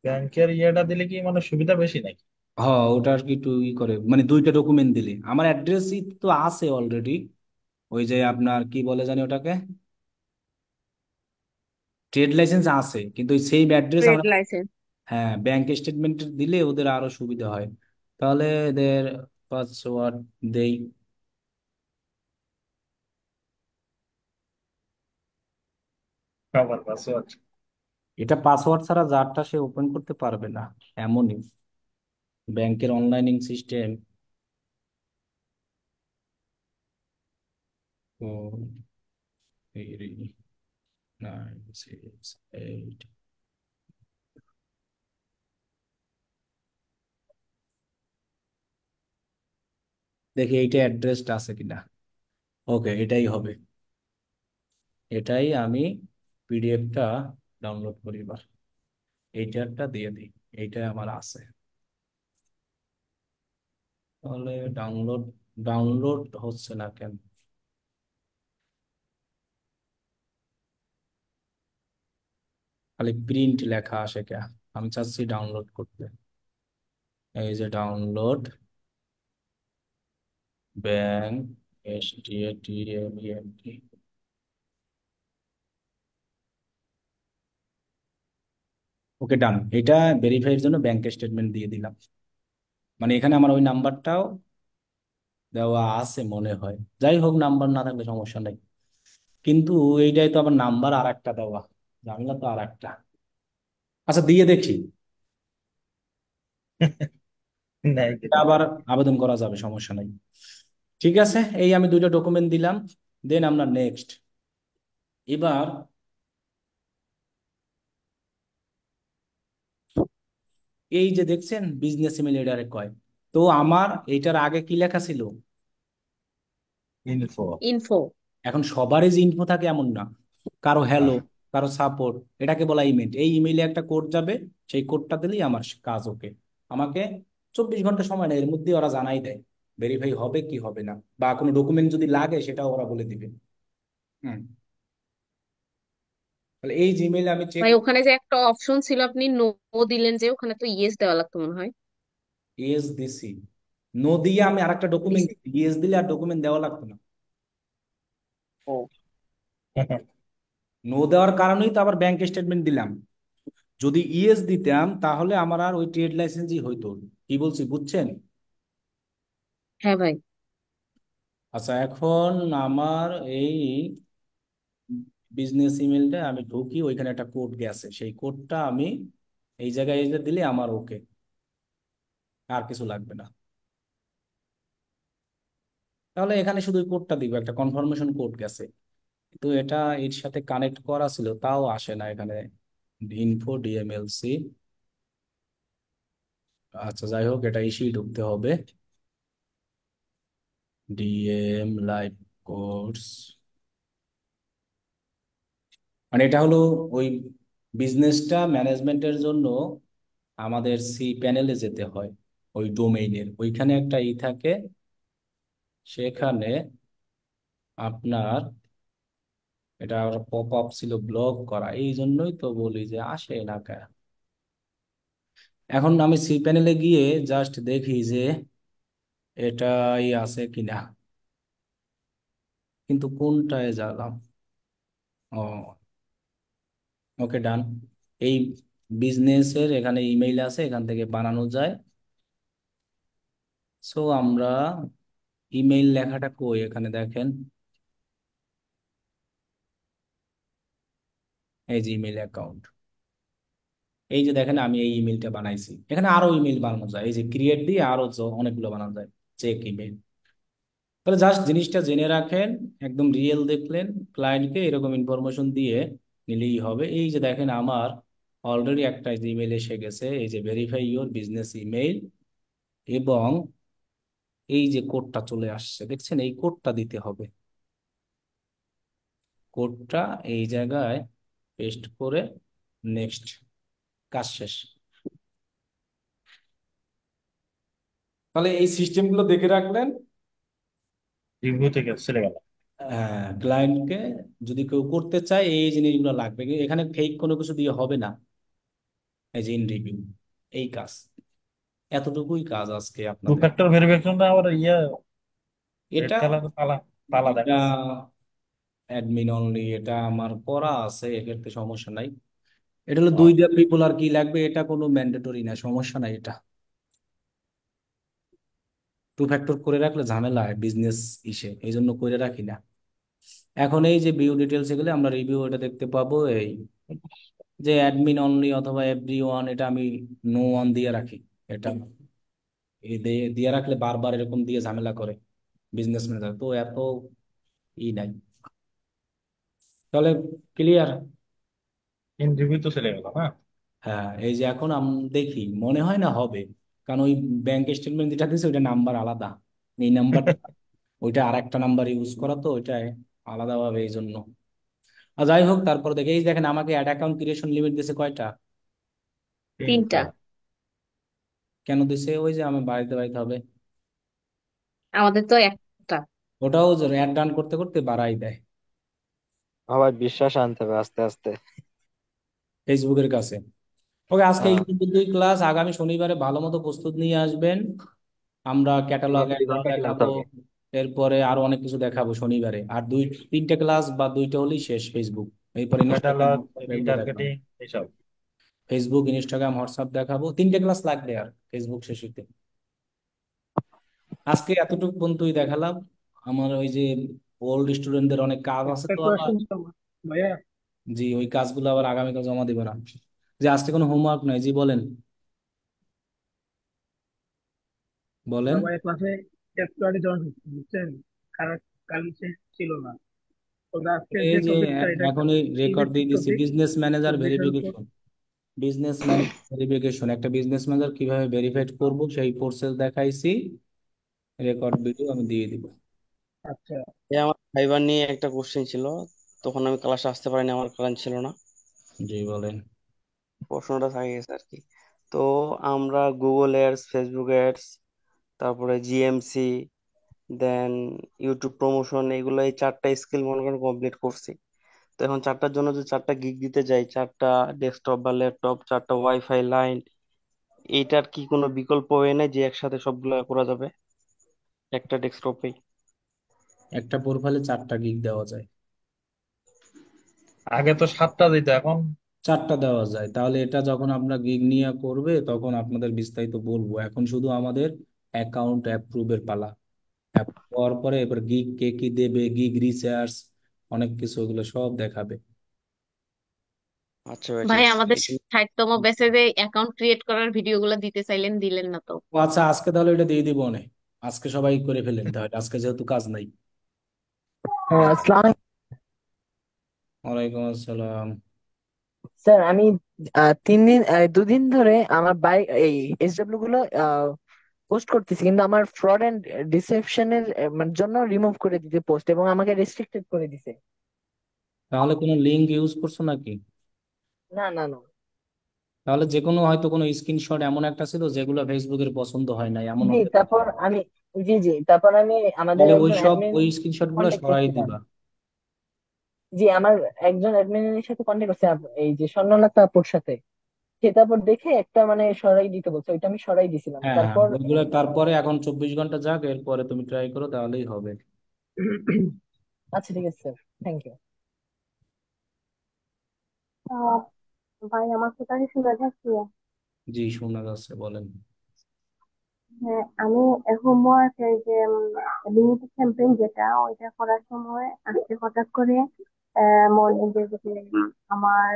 ব্যাংকের ইয়েটা দিলে কি মানে সুবিধা বেশি নাকি? হ্যাঁ ওটা আর কি একটু করে, মানে দুইটা ডকুমেন্ট দিলে, আমার অ্যাড্রেসই তো আছে অলরেডি। ওই যে আপনার কি বলে জানি ওটাকে, ট্রেড লাইসেন্স আছে, কিন্তু ওই সেম অ্যাড্রেস ট্রেড আমরা, লাইসেন্স। হ্যাঁ ব্যাংক স্টেটমেন্ট দিলে ওদের আরো সুবিধা হয়। তাহলে এদের পাসওয়ার্ড দেই। আবার পাসওয়ার্ড? এটা পাসওয়ার্ড ছাড়া যারটা সে ওপেন করতে পারবে না, এমনই ব্যাংকের অনলাইনিং সিস্টেম। 4 3 9 6 8, দেখি এইটা অ্যাড্রেসটা আছে কিনা। ওকে এটাই হবে, এটাই আমি পিডিএফটা ডাউনলোড করি এবার, এইটারটা দিয়ে দিই, এইটাই আমার আছে। তাহলে ডাউনলোড, ডাউনলোড হচ্ছে না কেন, খালি প্রিন্ট লেখা আসে কে, আমি চাচ্ছি ডাউনলোড করতে। এই যে ডাউনলোড ব্যাংক, STATMENT, ওকে ডান। এটা ভেরিফাইয়ের জন্য ব্যাংক স্টেটমেন্ট দিয়ে দিলাম, মানে এখানে আমার ওই নাম্বারটাও দেওয়া আছে মনে হয়। যাই হোক নাম্বার না থাকলে সমস্যা নাই, কিন্তু এইটাই তো আবার নাম্বার আর একটা দেওয়া, ঝামেলা তো আর একটা। আচ্ছা দিয়ে দেখি, নাই এটা কিন্তু। আবার আবেদন করা যাবে, সমস্যা নাই। ঠিক আছে, এই আমি দুইটা ডকুমেন্ট দিলাম, দেন আমরা নেক্সট। এবার এই যে দেখছেন বিজনেস ইমেল এডারে কয়, তো আমার এইটার আগে কি লেখা ছিল, ইনফো। ইনফো। এখন সবারই যে ইনফো থাকে এমন না, কারো হ্যালো, কারো সাপোর্ট, এটাকে বলা ইমেল। এই ইমেইলে একটা কোড যাবে, সেই কোডটা দিলেই আমার কাজ ওকে। আমাকে 24 ঘন্টা সময় নেই, এর মধ্যে ওরা জানাই দেয় ভেরিফাই হবে কি হবে না, বা কোনো ডকুমেন্ট যদি লাগে সেটাও ওরা বলে দিবে। হুম, তাহলে এই জিমেইলে আমি চেক ভাই ওখানে যে একটা অপশন ছিল আপনি নো দিলেন, যে ওখানে তো ইয়েস দেওয়া লাগতো মনে হয়। ইয়েস দিছি, নো দিয়ে আমি আরেকটা ডকুমেন্ট, দিছি। ইয়েস দিলে আর ডকুমেন্ট দেওয়া লাগতো না। ও নো দেওয়ার কারণেই তো আবার ব্যাংক স্টেটমেন্ট দিলাম। যদি ইয়েস দিতাম তাহলে আমার আর ওই ট্রেড লাইসেন্সই হইতো। কি বলছি বুঝছেন? হ্যাঁ ভাই। আচ্ছা, এখন আমার এই বিজনেস ইমেলটা আমি ঢুকি, ওইখানে একটা কোড গেছে, সেই কোডটা আমি এই জায়গায় এসে দিলে আমার ওকে, আর কিছু লাগবে না। তাহলে এখানে শুধু কোডটা দিব, একটা কনফার্মেশন কোড গেছে, তো এটা এর সাথে কানেক্ট করা ছিল তাও আসে না এখানে। ইনফো ডিএমএলসি, আচ্ছা যাই হোক, এটা ইসেই ঢুকতে হবে, ডিএম লাইভ কোর্স। মানে এটা হলো ওই বিজনেসটা ম্যানেজমেন্টের জন্য আমাদের সি প্যানেলে যেতে হয়, ওই ডোমেইনের ওইখানে একটা ই থাকে, সেখানে আপনার এটা পপ আপ ছিল, ব্লক করা, এই জন্যই তো বলি যে আসে না কেন। এখন আমি সি প্যানেলে গিয়ে জাস্ট দেখি যে এটাই আছে কিনা, কিন্তু কোনটায় গেলাম? ও, ওকে ডান। এই বিজনেসের এখানে ইমেইল আছে, এখান থেকে বানানো যায়। সো আমরা ইমেইল লেখাটা কই, এখানে দেখেন, এই যে ইমেইল অ্যাকাউন্ট, এই যে দেখেন আমি এই ইমেইলটা বানাইছি। এখানে আরো ইমেইল বানানো যায়, এই যে ক্রিয়েট দিয়ে আরো অনেকগুলো বানানো যায়, চেক ইমেইল। তাহলে জাস্ট জিনিসটা জেনে রাখেন, একদম রিয়েল দেখলেন, ক্লায়েন্টকে এরকম ইনফরমেশন দিয়ে নিলেই হবে। এই যে দেখেন আমার অলরেডি একটা ইমেইল এসে গেছে, এই যে ভেরিফাই ইওর বিজনেস ইমেইল, এবং এই যে কোডটা চলে আসছে দেখছেন, এই কোডটা দিতে হবে। কোডটা এই জায়গায় পেস্ট করে নেক্সট, কাজ শেষ। তাহলে এই সিস্টেমগুলো দেখে রাখলেন। রিভিউ থেকে চলে গেল। হ্যাঁ, ক্লায়েন্টকে যদি কেউ করতে চায় এই জিনিসগুলো লাগবে, কিন্তু এখানে ফেক কোনো কিছু দিয়ে হবে না। এই যে ইন রিভিউ, এই কাজ, এতটুকুই কাজ আজকে টু আপনাদের। ফ্যাক্টর ভেরিফিকেশনটা আবার রেড এটা কালার তালা তালা এটা দেখাচ্ছে। অ্যাডমিন অনলি, এটা আমার করা আছে, এক্ষেত্রে সমস্যা নাই। এটা হলো ও, 2টা পিপল আর কি লাগবে, এটা কোনো ম্যান্ডেটরি না, সমস্যা নাই এটা। টু ফ্যাক্টর করে রাখলে ঝামেলা হয় বিজনেস ইসে, এই জন্য করে রাখি না। এখন এই যে ভিউ ডিটেলস, এগুলো আমরা রিভিউ এটা দেখতে পাবো, এই যে অ্যাডমিন অনলি অথবা এভরি ওয়ান, এটা আমি নো ওয়ান দিয়ে রাখি। এটা এই দিয়ে রাখলে বারবার এরকম দিয়ে ঝামেলা করে বিজনেস ম্যানেজার, তো এত ই নাই। তাহলে ক্লিয়ার? ইন রিভিউ তো চলে গেল না। হ্যাঁ, এই যে এখন দেখি, মনে হয় না হবে, কারণ ওই ব্যাংক স্টেটমেন্ট যেটা দিচ্ছে ওইটা নাম্বার আলাদা, এই নাম্বার, ওইটা আর একটা নাম্বার ইউজ করা, তো ওইটা আলাদাভাবে, এই জন্য। আর যাই হোক, তারপর দেখে এই দেখেন আমাকে অ্যাড অ্যাকাউন্ট ক্রিয়েশন লিমিট দিছে কয়টা? তিনটা। 3টা। কেন দিছে? ওই যে আমার বাড়িতে বাড়িতে হবে, আমাদের তো একটা। ওটাও অ্যাড ডান করতে করতে বাড়াই দেয় আবার বিশ্বাস আনতে হবে আস্তে আস্তে। ফেসবুকের কাছে। ওকে, আজকে এই হ্যাঁ, পর্যন্তই ক্লাস, আগামী শনিবারে ভালো মতো প্রস্তুত নিয়ে আসবেন। আমরা ক্যাটালগ দিনে 2 ঘন্টা ক্লাস দেখাবো, হবে। এরপরে আরো অনেক কিছু দেখাবো শনিবারে, আর 2-3টে ক্লাস বা 2টা হলেই শেষ ফেসবুক। এরপর ইনস্টাগ্রাম, ক্যাটালগ, এগুলো দেখাবো। রিটার্গেটিং, এসব। ফেসবুক, ইনস্টাগ্রাম, হোয়াটসঅ্যাপ দেখাবো, 3টে ক্লাস লাগবে আর ফেসবুক শেষ হইতে। আজকে এতটুকু পর্যন্তই দেখালাম। আমার ওই যে ওল্ড স্টুডেন্টদের অনেক কাজ আছে একটা তো আবার। কোয়েশ্চেন ছিল ভাইয়া। জি, ওই কাজগুলো আবার আগামীকাল জমা দিব না। যে আজকে কোনো হোমওয়ার্ক নাই, জি বলেন, বলেন। ভাইয়া ক্লাসে একটু আগে জয়েন হচ্ছে বুঝছেন, কারণ কাল ছিল না। তো আজকে এই যে যে টপিকটা, এটা একটা এখন এই রেকর্ড ইলেকট্রিক দিয়ে দিচ্ছি, টপিক। বিজনেস তো ম্যানেজার যেটার উপর ভেরিফিকেশন। বিজনেস ম্যানেজার ভেরিফিকেশন, একটা বিজনেস ম্যানেজার কিভাবে ভেরিফাইড করব সেই প্রসেস দেখাইছি, রেকর্ড ভিডিও আমি দিয়ে দিব। আচ্ছা। এই আমার ফাইবার নিয়ে একটা কোশ্চেন ছিল, তখন আমি ক্লাসে আসতে পারিনি, আমার কারণ ছিল না। জি বলেন। প্রশ্নটা থাকে গেছে আর কি। তো আমরা গুগল অ্যাডস, ফেসবুক অ্যাডস, তারপরে জিএমসি, দেন ইউটিউব প্রমোশন, এগুলো এই 4টা স্কিল মনে করেন কমপ্লিট করছি। তো তো এখন 4টার জন্য যদি 4টা গিগ দিতে যাই, 4টা ডেস্কটপ বা ল্যাপটপ, 4টা ওয়াইফাই লাইন, এইটার কি কোনো বিকল্প ওয়ে নেই যে একসাথে সবগুলো করা যাবে একটা ডেস্কটপেই? একটা প্রোফাইলে 4টা গিগ দেওয়া যায়। আগে তো 7টা দিত, এখন 4টা দেওয়া যায়, তাহলে এটা যখন আমরা গিগ নিয়ে করবে তখন আপনাদের বিস্তারিত বলবো। এখন শুধু আমাদের অ্যাকাউন্ট অ্যাপ্রুভের পালা। অ্যাপ্রুভ হওয়ার পরে এবার গিগ কে কি দেবে, গিগ রিসার্চ, অনেক কিছু, ওগুলো সব দেখাবে। আচ্ছা ভাই, ঠিক ভাই আছে। আমাদের 60তম ব্যাচে যে অ্যাকাউন্ট ক্রিয়েট করার ভিডিও গুলো দিতে চাইলেন, দিলেন না তো। ও আচ্ছা, আজকে তাহলে এটা দিয়ে দিব অনেক। আজকে সবাই করে ফেলেন তাহলে, আজকে যেহেতু কাজ নাই। ও, আসসালাম। ওয়ালাইকুম আসসালাম। স্যার আমি 2 দিন ধরে আমার বাইক এই এসডব্লিউ গুলো পোস্ট করতেছি, কিন্তু আমার ফ্রড এন্ড ডিসেপশনের মানে জন্য রিমুভ করে দিতে পোস্ট, এবং আমাকে রেস্ট্রিক্টেড করে দিছে। তাহলে কোনো লিঙ্ক ইউজ করছো নাকি? না, না, না। তাহলে যে কোনো হয়তো কোনো স্ক্রিনশট এমন একটা ছিল যেগুলো ফেসবুকের পছন্দ হয় নাই, এমন জি, হতে পারে। তারপর আমি জি, জি, তারপর আমি আমাদের তাহলে ওই একজন সব অ্যাডমিন ওই স্ক্রিনশট গুলো কন্ট্যাক্ট সরাই করছিলাম। দিবা। জি, আমার একজন অ্যাডমিনের সাথে কন্ট্যাক্ট করছে, এই যে স্বর্ণলতা আপুর সাথে। সে তারপর দেখে একটা মানে সরাই দিতে বলছে, ওইটা আমি সরাই দিছিলাম। হ্যাঁ হ্যাঁ, তারপর ওইগুলো তারপরে এখন 24 ঘন্টা যাক, এরপরে তুমি ট্রাই করো, তাহলেই হবে। আচ্ছা, ঠিক আছে স্যার, থ্যাংক ইউ। আহ, ভাই আমার কথা কি শোনা যাচ্ছে? জি, শোনা যাচ্ছে, বলেন। হ্যাঁ, আমি হোমওয়ার্ক এই যে লিমিট ক্যাম্পেইন যেটা ওইটা করার সময় আজকে হঠাৎ করে মনে যে যে আমার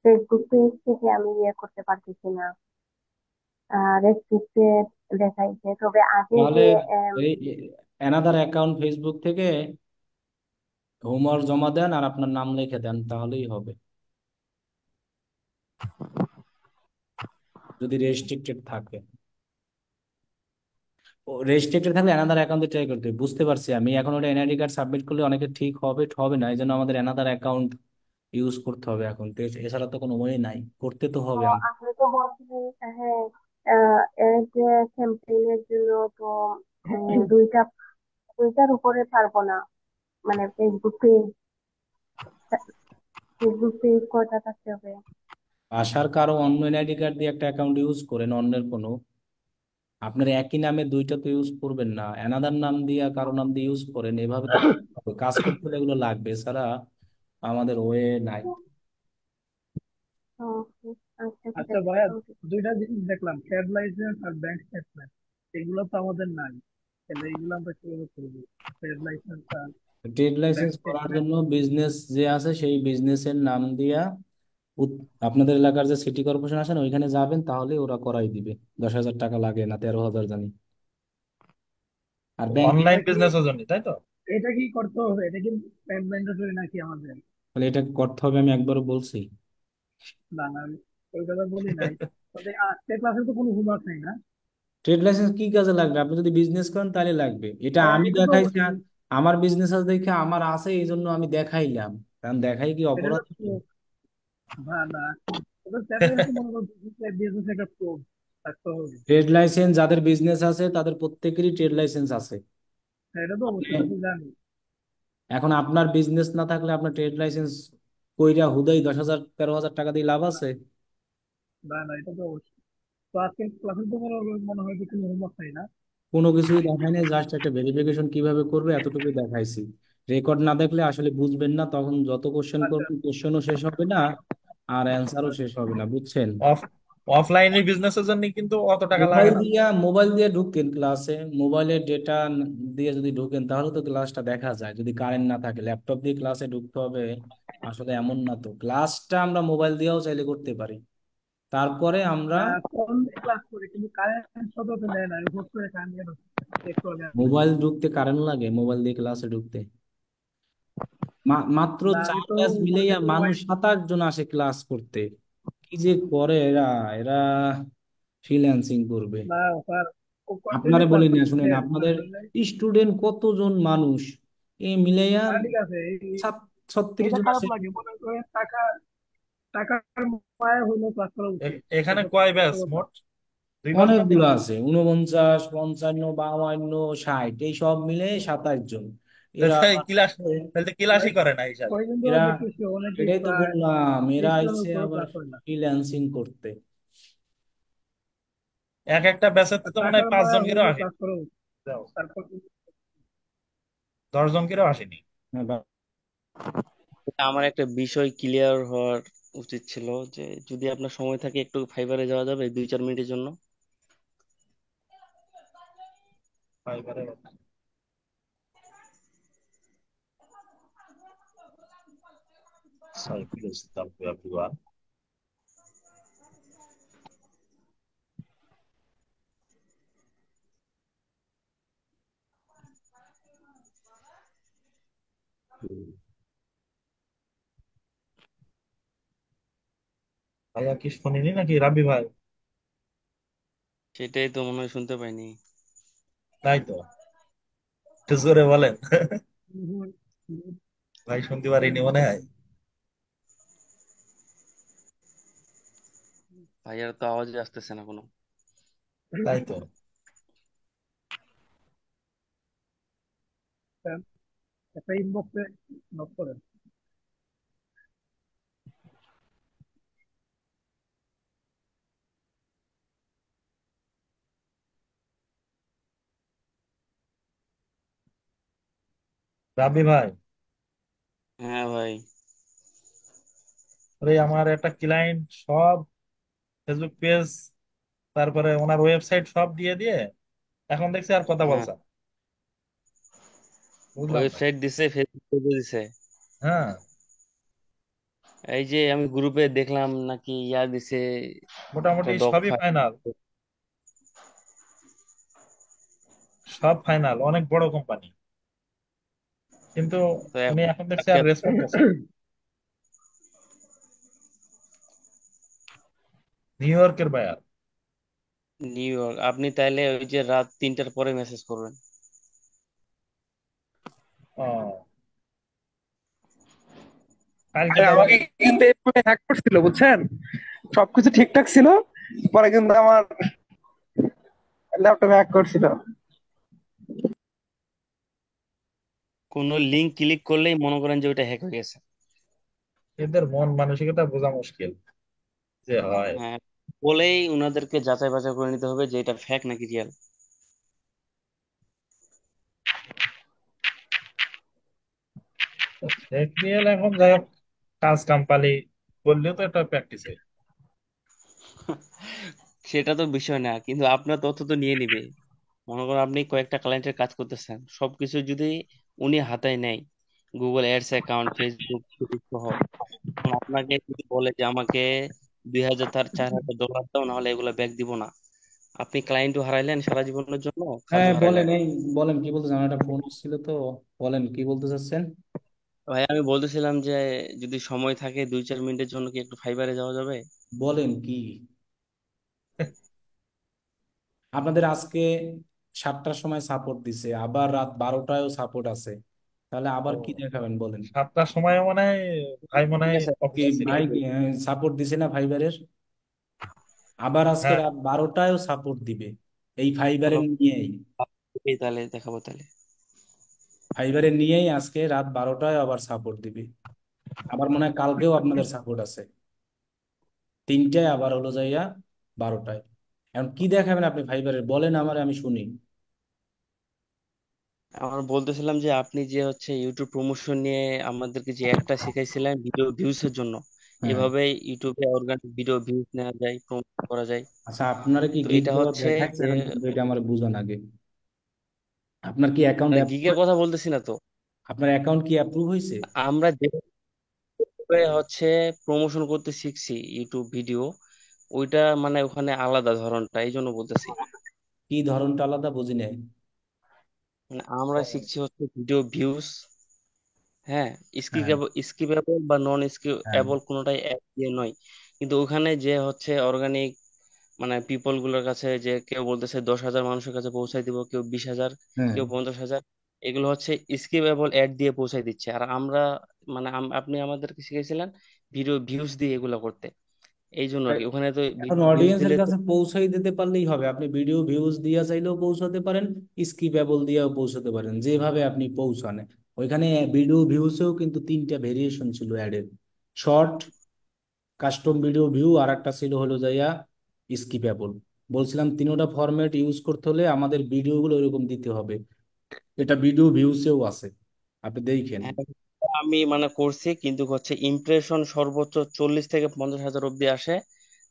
ফেসবুক পেজ থেকে আমি ইয়ে করতে পারতেছি না, রেস্ট্রিক্টেড দেখাইছে। তবে আগে তাহলে যে এই অ্যানাদার অ্যাকাউন্ট ফেসবুক থেকে হোমওয়ার্ক জমা দেন আর আপনার নাম লিখে দেন, তাহলেই হবে। যদি রেস্ট্রিক্টেড থাকে, রেস্ট্রিক্টেড থাকলে অ্যানাদার অ্যাকাউন্টে ট্রাই করতে হবে। বুঝতে পারছি আমি, এখন ওটা এনআইডি কার্ড সাবমিট করলে অনেকে ঠিক হবে হবে না, এই জন্য আমাদের অ্যানাদার অ্যাকাউন্ট ইউজ করতে হবে এখন তো। এছাড়া তো কোনো ওয়ে নাই, করতে তো হবে আমার। আপনি তো বলছিলেন, হ্যাঁ, এই যে ক্যাম্পেইনের জন্য তো দুইটা দুইটার উপরে পারবো না, মানে ফেসবুক পেজ কয়টা থাকতে হবে? আসার কারো অন্য এনআইডি কার্ড দিয়ে একটা অ্যাকাউন্ট ইউজ করেন, অন্যের কোনো। আপনার একই নামে দুইটা তো ইউজ করবেন না, অ্যানাদার নাম দিয়ে কারো নাম দিয়ে ইউজ করেন, এভাবে তো হবে। কাজ করতে হলে এগুলো লাগবে, এছাড়া আমাদের ওয়ে নাই। ওকে, আচ্ছা ঠিক আচ্ছা আছে। ভাইয়া, ওকে। দুইটা জিনিস দেখলাম, ট্রেড লাইসেন্স আর ব্যাংক স্টেটমেন্ট। এগুলো তো আমাদের নাই, তাহলে এগুলো আমরা কিভাবে করবো? ট্রেড লাইসেন্স আর ট্রেড ব্যাংক লাইসেন্স করার স্টেটমেন্ট। জন্য বিজনেস যে আছে সেই বিজনেসের নাম দিয়া আপনাদের এলাকার যে সিটি কর্পোরেশন আছে না, ওইখানে যাবেন, তাহলে ওরা করাই দিবে। 10,000 টাকা লাগে না, 13,000 জানি। আর ব্যাংকে অনলাইন এটা কি বিজনেসের জন্য, তাই তো? এটা কি করতে হবে? এটা কি ম্যান্ডেটরি নাকি আমাদের? তাহলে এটা করতে হবে, আমি একবারও বলছি। না না, আমি ওই কথা বলি নাই। তবে আজকে ক্লাসে তো কোনো হোমওয়ার্ক নাই না? ট্রেড লাইসেন্স কি কাজে লাগবে? আপনি যদি বিজনেস করেন তাহলে লাগবে, এটা হ্যাঁ, আমি এটা তো দেখাইছি। অবশ্যই। আমার বিজনেস আছে দেখে আমার আছে, এই জন্য আমি দেখাইলাম। কারণ দেখাই কি এটা অপরাধ? তো না না, সেটা কিন্তু মনে করো বিজনেস একটা প্রুফ থাকতে হবে। ট্রেড লাইসেন্স যাদের বিজনেস আছে তাদের প্রত্যেকেরই ট্রেড লাইসেন্স আছে। হ্যাঁ, এটা তো অবশ্যই, এটা তো জানি। এখন আপনার বিজনেস না থাকলে আপনার ট্রেড লাইসেন্স কইরা হুদাই 10,000 13,000 টাকা দিয়ে লাভ আছে? না না, এটা তো অবশ্যই। তো আজকে ক্লাসে তো মনে হয় যে কোনো হোমওয়ার্ক নাই না? কোনো কিছুই দেখাই নাই, জাস্ট একটা ভেরিফিকেশন কিভাবে করবে এতটুকু দেখাইছি। রেকর্ড না দেখলে আসলে বুঝবেন না, তখন যত কোশ্চেন আচ্ছা, করবেন কোশ্চেনও শেষ হবে না, আর অ্যান্সারও শেষ হবে না, বুঝছেন? অফ অফলাইনে বিজনেসের জন্য কিন্তু অত টাকা লাগে না। মোবাইল দিয়ে ঢুকেন ক্লাসে, মোবাইলের ডেটা দিয়ে যদি ঢুকেন তাহলে তো ক্লাসটা দেখা যায়। যদি কারেন্ট না থাকে, ল্যাপটপ দিয়ে ক্লাসে ঢুকতে হবে আসলে এমন না তো। ক্লাসটা আমরা মোবাইল দিয়েও চাইলে করতে পারি। তারপরে আমরা ফোন দিয়ে ক্লাস করি কিন্তু কারেন্ট শত তো নেয় না, হুট করে কারেন্ট গেল একটু আগে আসলো। মোবাইল ঢুকতে কারেন্ট লাগে, মোবাইল দিয়ে ক্লাসে ঢুকতে। মাত্র না, আমি 4 তো ব্যাচ মনে মিলেইয়া করি মানুষ মোবাইল। 27 জন আসে ক্লাস করতে। কি যে করে এরা, এরা ফ্রিল্যান্সিং করবে। না স্যার, ও কন্টিনিউ আপনারে বলি ক্লাস না, করতেছে শুনেন, আপনার আপনাদের জন্য। স্টুডেন্ট কতজন মানুষ, এই মিলাইয়া ঠিক আছে, 36 এটা জন খারাপ আছে। লাগে, মনে করে টাকার মায়া হইলেও ক্লাস করা উচিত। এখানে এটা কয় সত্য ব্যাচ কথা। মোট? 2 ব্যাচ না অনেকগুলো 3 ব্যাচ? আছে, 49, 55, 52, 60, এই সব মিলে 27 জন। এরা ক্লাস, আসছে, তাহলে তো ক্লাসই ভাই করে না হিসাব। ওই কিন্তু এরা দেখতেছি অনেকেই এটাই তো প্রায় বললাম, এরা 30 জনের আইছে উপরে আবার ক্লাস হয় না। ফ্রিল্যান্সিং করতে। এক একটা ব্যাচের তো মনে হয় টাকার মায়া 5 জন কেউ হইলেও আসেনি, কাজ করা উচিত। তারপর 10 জন কেউ আসেনি। হ্যাঁ, আমার একটা বিষয় ক্লিয়ার হওয়ার উচিত ছিল, যে যদি আপনার সময় থাকে একটু ফাইবারে যাওয়া যাবে 2-4 মিনিটের জন্য? ফাইবারে সাইকেল ইসলাম এভরিওয়ান। ভাইয়া কি শুনিনি নাকি রাবি ভাই? সেটাই তো মনে হয় শুনতে পাইনি। তাই তো, একটু জোরে বলেন। হুম, ভাই শুনতে পারিনি মনে হয়। ভাইয়ার তো আওয়াজই আসতেছে না কোনো। তাই তো। একটা ইনবক্সে নক করেন। রাবি ভাই, হ্যাঁ ভাই। আরে আমার একটা ক্লায়েন্ট সব ফেসবুক পেজ, তারপরে ওনার ওয়েবসাইট সব দিয়ে দিয়ে এখন দেখছি আর কথা হ্যাঁ, বলছে না। বুঝলাম না। ওয়েবসাইট দিছে, ফেসবুক পেজে দিছে। হ্যাঁ, এই যে আমি গ্রুপে দেখলাম নাকি ইয়া দিছে, একটা মোটামুটি ডগ সবই ফাইট। ফাইনাল, সব ফাইনাল, অনেক বড় কোম্পানি, কিন্তু তো উনি এখন এখন দেখছি আর রেসপন্স করছে না। নিউ ইয়র্কের বায়ার। নিউ ইয়র্ক, আপনি তাইলে ওই যে রাত 3টার পরে মেসেজ করবেন। ও, কালকে আরে তাহলে। আমাকে কিন্তু এভাবে হ্যাক করছিল বুঝছেন, সবকিছু ঠিকঠাক ছিল, পরে কিন্তু আমার ল্যাপটপ হ্যাক করছিল। কোনো লিঙ্ক ক্লিক করলেই মনে করেন যে ওইটা হ্যাক হয়ে গেছে। এদের মন মানসিকতা বোঝা মুশকিল যে হয়। হ্যাঁ, বলেই উনাদেরকে যাচাই বাছাই করে নিতে হবে যে এটা ফেক নাকি রিয়েল। রিয়েল এখন যাই হোক, কাজ কাম পালি করলেও তো একটা প্র্যাকটিস। সেটা তো বিষয় না, কিন্তু আপনার তথ্য তো নিয়ে নিবে। মনে করেন আপনি কয়েকটা ক্লায়েন্টের কাজ করতেছেন, সবকিছু যদি উনি হাতায় নেয়, গুগল অ্যাডস অ্যাকাউন্ট, ফেসবুক সহ, তখন আপনাকে যদি বলে যে আমাকে 2,000 তার $4,000 দাও, নাহলে এগুলো ব্যাক দিব না, আপনি ক্লায়েন্টও হারাইলেন সারা জীবনের জন্য, হ্যাঁ কাজও বলেন, হারাইলেন। এই বলেন কি বলতেছেন, আমার একটা ফোন ছিল তো, বলেন কি বলতে চাচ্ছেন। ভাই আমি বলতেছিলাম যে যদি সময় থাকে 2-4 মিনিটের জন্য কি একটু ফাইবারে যাওয়া যাবে? বলেন কি। আপনাদের আজকে 7টার সময় সাপোর্ট দিছে, আবার রাত 12টায়ও সাপোর্ট আছে, তাহলে আবার ও, কি দেখাবেন বলেন। 7টার সময় মনে হয় ভাই মনে ঠিক হয় আছে। কি অফিসে ছিল। ভাই সাপোর্ট দিছে না ফাইবারের? আবার আজকে হ্যাঁ, রাত 12টায়ও সাপোর্ট দিবে এই কোনো, ফাইবারের নিয়েই। তাহলে দেখাবো তাহলে। ফাইবারের নিয়েই আজকে রাত 12টায় আবার সাপোর্ট দিবে। আবার মনে হয় কালকেও আপনাদের সাপোর্ট আছে, 3টায় আবার হলো যাইয়া 12টায়। এখন কি দেখাবেন আপনি ফাইবারের, বলেন আমারে, আমি শুনি। আমার বলতেছিলাম যে আপনি যে হচ্ছে ইউটিউব প্রমোশন নিয়ে আমাদেরকে যে একটা শিখাইছিলেন ভিডিও ভিউজ এর জন্য, হ্যাঁ, এভাবে ইউটিউবে অর্গানিক ভিডিও ভিউজ নেওয়া যায়, প্রমোট করা যায়। আচ্ছা আপনারা কি তো গিগ এটা দেওয়া হচ্ছে যে, দেখাচ্ছেন, কিন্তু এটা আমার বুঝান আগে। আপনার কি অ্যাকাউন্ট, গিগের কথা বলতেছি না তো। আপনার অ্যাকাউন্ট কি অ্যাপ্রুভ হয়েছে? আমরা যেভাবে হচ্ছে প্রমোশন করতে শিখছি ইউটিউব ভিডিও, ওইটা মানে ওখানে আলাদা ধরনটা, এই জন্য বলতেছি। কি ধরনটা আলাদা, বুঝি নাই। মানে আমরা ও, শিখছি হচ্ছে ভিডিও ভিউজ, হ্যাঁ, হ্যাঁ, স্কিপেবল বা নন হ্যাঁ, স্কিপেবল কোনোটাই এক দিয়ে নয়। কিন্তু ওখানে যে হচ্ছে অর্গানিক, মানে পিপল গুলোর কাছে, যে কেউ বলতেছে 10,000 মানুষের কাছে পৌঁছাই দিব, কেউ 20,000, হ্যাঁ। কেউ 50,000, এগুলো হচ্ছে স্কিপেবল অ্যাড দিয়ে পৌঁছাই দিচ্ছে। আর আমরা মানে আপনি আমাদেরকে শিখেছিলেন ভিডিও ভিউজ দিয়ে এগুলো করতে, এই জন্য আর কি। ওখানে তো এখন ভিডিও ভিউজ অডিয়েন্সের দিলে তো, কাছে পৌঁছাই দিতে পারলেই হবে, আপনি ভিডিও ভিউজ দিয়া চাইলেও পৌঁছাতে পারেন, স্কিপেবল দিয়েও পৌঁছাতে পারেন, যেভাবে আপনি পৌঁছান। ওইখানে ভিডিও ভিউসেও কিন্তু তিনটা ভেরিয়েশন ছিল অ্যাডের: শর্ট, কাস্টম ভিডিও ভিউ, আর একটা ছিল হলো যাইয়া স্কিপেবল। বলছিলাম তিনোটা ফরম্যাট ইউজ করতে হলে আমাদের ভিডিওগুলো ওইরকম দিতে হবে। এটা ভিডিও ভিউসেও আছে, আপনি দেখেন। হ্যাঁ, আমি মানে করছি, কিন্তু হচ্ছে ইমপ্রেশন সর্বোচ্চ 40 থেকে 50 হাজার অব্দি আসে,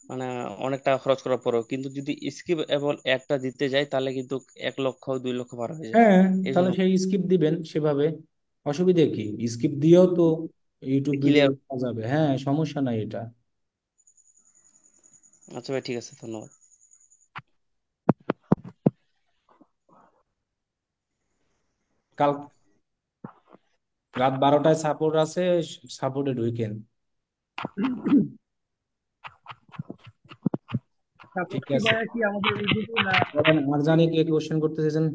মানে অনেক টাকা খরচ করার পরেও। কিন্তু যদি স্কিপ এবল একটা দিতে যাই তাহলে কিন্তু 1 লক্ষ 2 লক্ষ পার হয়ে যায়। হ্যাঁ, এই তাহলে জন্য সেই স্কিপ দিবেন সেভাবে, অসুবিধা কি? স্কিপ দিয়েও তো ইউটিউব ভিডিও ক্লিয়ার। পাওয়া যাবে, হ্যাঁ, সমস্যা নাই এটা। আচ্ছা ভাই, ঠিক আছে, ধন্যবাদ। কাল রাত 12টায় সাপোর্ট আছে, সাপোর্টে ঢুকেন। সাপোর্ট ঠিক কি আছে, ভাইয়া কি আমাদের এই গ্রুপে না? বলেন। আর জানি কে এই কোশ্চেন করতে চাইছেন,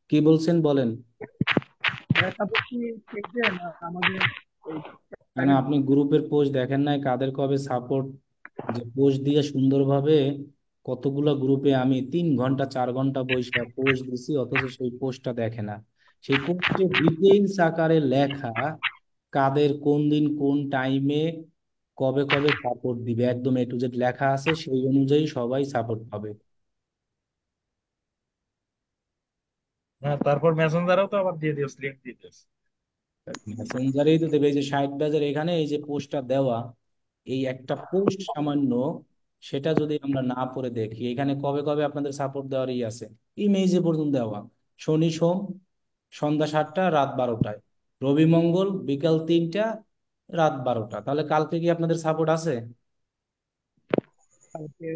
কি বলছেন বলেন। ভাইয়া সাপোর্ট কি পেজে না আমাদের এই মানে প্রাইভেট আপনি গ্রুপে? গ্রুপের পোস্ট দেখেন নাই কাদের কবে সাপোর্ট, যে পোস্ট দিয়ে সুন্দরভাবে কতগুলা গ্রুপে আমি 3 ঘন্টা 4 ঘন্টা বৈশা পোস্ট দিছি, অথচ সেই পোস্টটা দেখে না। সেই পোস্টে ডিটেইলস আকারে লেখা কাদের কোন দিন কোন টাইমে কবে কবে সাপোর্ট দিবে, একদম A to Z লেখা আছে, সেই অনুযায়ী সবাই সাপোর্ট পাবে। হ্যাঁ, তারপর মেসেঞ্জারেও তো আবার দিয়ে দিস, লিঙ্ক দিয়ে দিস। মেসেঞ্জারেই তো দেবে। এই যে 60 বাজার এখানে এই যে পোস্টটা দেওয়া, এই একটা পোস্ট সামান্য, সেটা যদি আমরা না পড়ে দেখি, এখানে কবে কবে আপনাদের সাপোর্ট দেওয়ারই আছে, ইমেজে পর্যন্ত দেওয়া: শনি সোম সন্ধ্যা 7টা রাত 12টায়, রবি মঙ্গল বিকাল 3টা রাত 12টা। তাহলে কালকে কি আপনাদের সাপোর্ট আছে? কালকে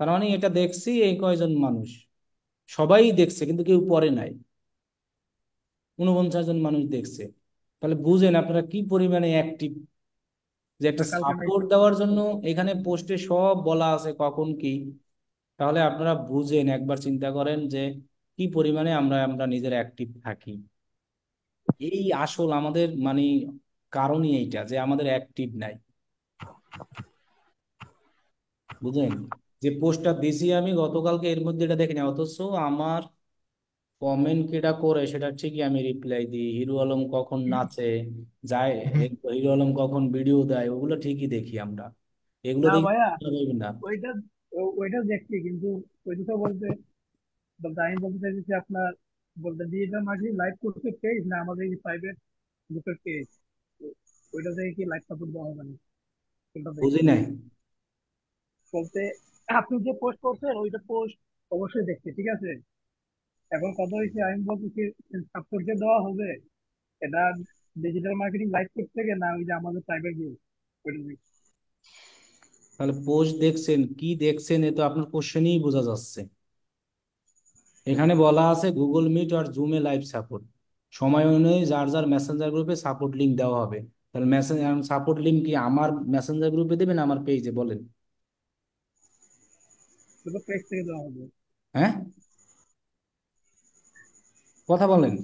তার মানে এটা দেখছি এই কয়জন মানুষ, সবাই দেখছে কিন্তু কেউ পড়ে নাই, 49 জন মানুষ দেখছে। তাহলে বুঝেন আপনারা কি পরিমাণে অ্যাক্টিভ, যে একটা কালকে নাই। সাপোর্ট দেওয়ার জন্য এখানে পোস্টে সব বলা আছে কখন কি। তাহলে আপনারা বুঝেন, একবার চিন্তা করেন যে কি পরিমাণে আমরা আমরা নিজের অ্যাক্টিভ থাকি। এই আসল আমাদের মানে কারণই এইটা, যে আমাদের অ্যাক্টিভ নাই, বুঝলেন? যে পোস্টটা দিছি আমি গতকালকে, এর মধ্যে এটা দেখেনি, অথচ আমার কমেন্ট কেটা করে সেটা ঠিকই আমি রিপ্লাই দিই। হিরো আলম কখন নাচে যায়, হিরো আলম কখন ভিডিও দেয়, ওগুলো ঠিকই দেখি আমরা। এগুলো না দেখি ভাইয়া, না। ওইটা ওইটা দেখছি কিন্তু ওইটা তো বলতে বলতে আমি বলতে চাইছি যে আপনার বলতে ডিজিটাল মার্কেটিং লাইভ করতে পেজ না আমাদের এই প্রাইভেট গ্রুপের পেজ, ওইটা থেকে কি লাইভ সাপোর্ট দেওয়া হবে না কোনটা থেকে? বুঝি নাই। বলতে আপনি যে পোস্ট করছেন ওইটা পোস্ট অবশ্যই দেখছি, ঠিক আছে। এখন কথা হয়েছে আমি বলতেছি সাপোর্ট যে দেওয়া হবে এটা ডিজিটাল মার্কেটিং লাইভ পেজ থেকে না ওই যে আমাদের প্রাইভেট গ্রুপ ওইটা থেকে? তাহলে পোস্ট দেখছেন কি দেখছেন, এ তো আপনার কোশ্চেনই বোঝা যাচ্ছে। এখানে বলা আছে গুগল মিট আর জুমে লাইভ সাপোর্ট, সময় অনুযায়ী যার যার মেসেঞ্জার গ্রুপে সাপোর্ট লিংক দেওয়া হবে। তাহলে সাপোর্ট লিংক কি আমার মেসেঞ্জার গ্রুপে দেবেন আমার পেজে, বলেন? শুধু পেজ থেকে দেওয়া হবে? হ্যাঁ, কথা বলেন।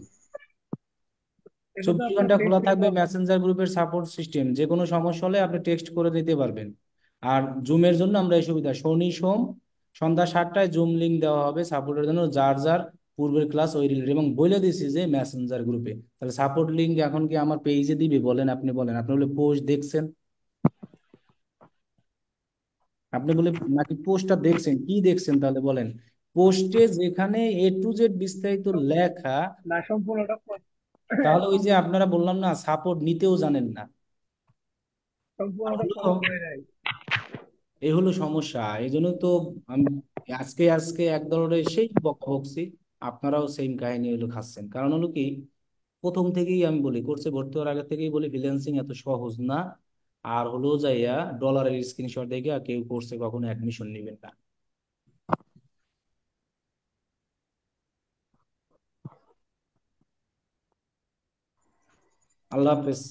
এটা তো 24 ঘন্টা আপনার পেজ খোলা থেকে থাকবে দেওয়া হবে। মেসেঞ্জার গ্রুপের সাপোর্ট সিস্টেম, যে কোনো সমস্যা হলে আপনি টেক্সট করে দিতে পারবেন। আর জুমের জন্য আমরা এই সুবিধা, শনি সোম সন্ধ্যা 7টায় জুম লিংক দেওয়া হবে সাপোর্টের জন্য, যার যার পূর্বের ক্লাস ওই রিলেটেড, এবং বলে দিছি যে মেসেঞ্জার গ্রুপে। তাহলে সাপোর্ট লিংক এখন কি আমার পেজে দিবে, বলেন? আপনি বলেন, আপনি বলে পোস্ট দেখছেন, আপনি বলে নাকি পোস্টটা দেখছেন, কি দেখছেন তাহলে বলেন? পোস্টে যেখানে A to Z বিস্তারিত লেখা, না সম্পূর্ণটা তাহলে ওই যে আপনারা বললাম না সাপোর্ট নিতেও জানেন না, সম্পূর্ণটা তাহলে ফলো করে নাই। এই হলো সমস্যা। এই জন্য তো আমি আজকে আজকে এক ধরনের সেই বকা বকছি, আপনারাও সেম কাহিনী হলো খাচ্ছেন। কারণ হলো কি, প্রথম থেকেই আমি বলি, কোর্সে ভর্তি হওয়ার আগে থেকেই বলি ফ্রিল্যান্সিং এত সহজ না। আর হলো যাইয়া ডলারের স্ক্রিনশট দেখে আর কেউ কোর্সে কখনো অ্যাডমিশন নেবেন না। আল্লাহ হাফেজ।